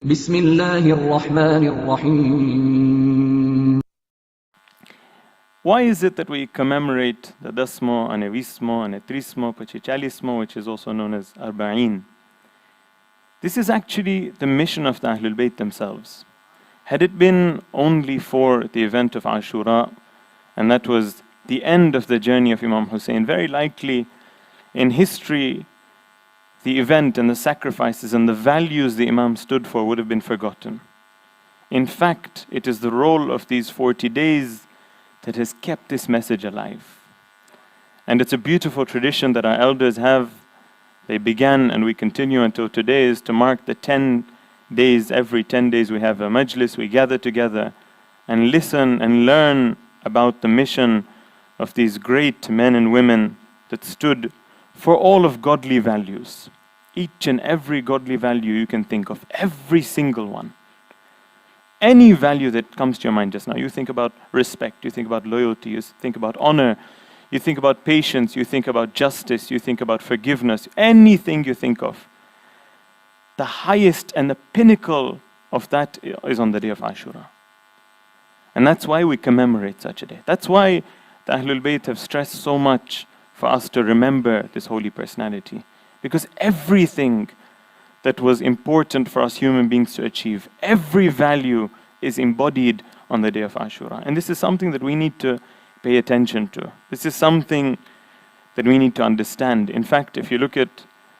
بسم الله الرحمن الرحيم. Why is it that we commemorate the Dasmo, Anevismo, Anetrismo, Pachicalismo, which is also known as Arba'in? This is actually the mission of the Ahlul Bayt themselves. Had it been only for the event of Ashura, and that was the end of the journey of Imam Hussein, very likely in history, the event and the sacrifices and the values the Imam stood for would have been forgotten. In fact, it is the role of these 40 days that has kept this message alive. And it's a beautiful tradition that our elders have. They began and we continue until today, is to mark the 10 days. Every 10 days we have a majlis, we gather together and listen and learn about the mission of these great men and women that stood for all of godly values. Each and every godly value you can think of, every single one. Any value that comes to your mind just now, you think about respect, you think about loyalty, you think about honor, you think about patience, you think about justice, you think about forgiveness, anything you think of. The highest and the pinnacle of that is on the day of Ashura. And that's why we commemorate such a day. That's why the Ahlul Bayt have stressed so much for us to remember this holy personality. Because everything that was important for us human beings to achieve, every value is embodied on the day of Ashura. And this is something that we need to pay attention to. This is something that we need to understand. In fact, if you look at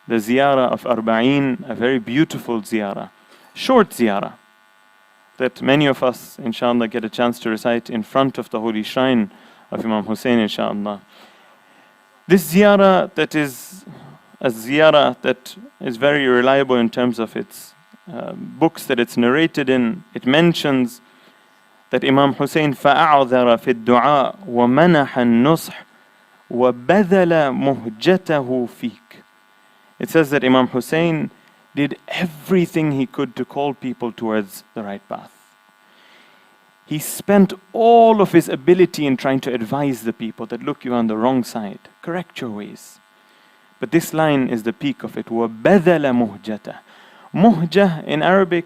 the ziyarah of Arba'in, a very beautiful ziyarah, short ziyarah, that many of us, inshallah, get a chance to recite in front of the holy shrine of Imam Hussein, inshallah. This ziyarah that is a ziyarah that is very reliable in terms of its books that it's narrated in. It mentions that Imam Hussein فَأَعْذَرَ فِي الدُّعَاء وَمَنَحَ النُّصْحِ وَبَذَلَ مُهْجَتَهُ فِيك. It says that Imam Hussein did everything he could to call people towards the right path. He spent all of his ability in trying to advise the people that, look, you're on the wrong side, correct your ways. But this line is the peak of it. وَبَذَلَ مُهْجَتَهُ. Muhjah in Arabic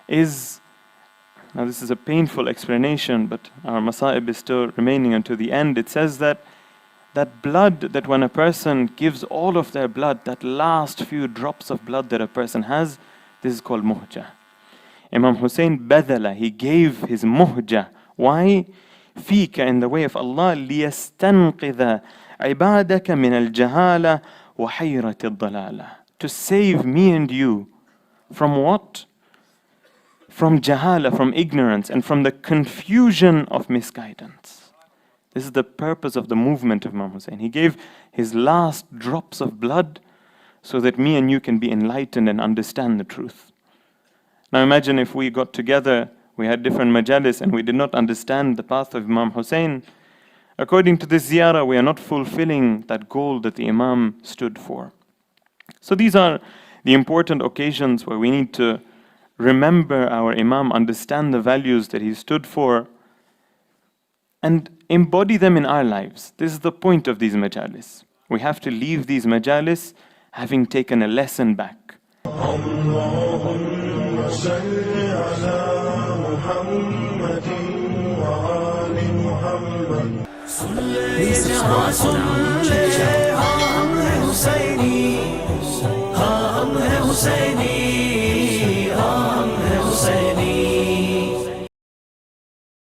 is, now this is a painful explanation, but our masa'ib is still remaining until the end. It says that blood, that when a person gives all of their blood, that last few drops of blood that a person has, this is called muhjah. Imam Hussein badala, he gave his muhjah. Why? فِيكَ, in the way of Allah, لِيَسْتَنْقِذَ عِبَادَكَ مِنَ الْجَهَالَةِ وَحَيْرَةِ الضَّلَالَةِ. To save me and you from what? From jahala, from ignorance, and from the confusion of misguidance. This is the purpose of the movement of Imam Hussein. He gave his last drops of blood so that me and you can be enlightened and understand the truth. Now imagine if we got together, we had different majalis and we did not understand the path of Imam Hussein. According to this ziyarah, we are not fulfilling that goal that the Imam stood for. So these are the important occasions where we need to remember our Imam, understand the values that he stood for, and embody them in our lives. This is the point of these majalis. We have to leave these majalis having taken a lesson back. हम हैं हुसैनी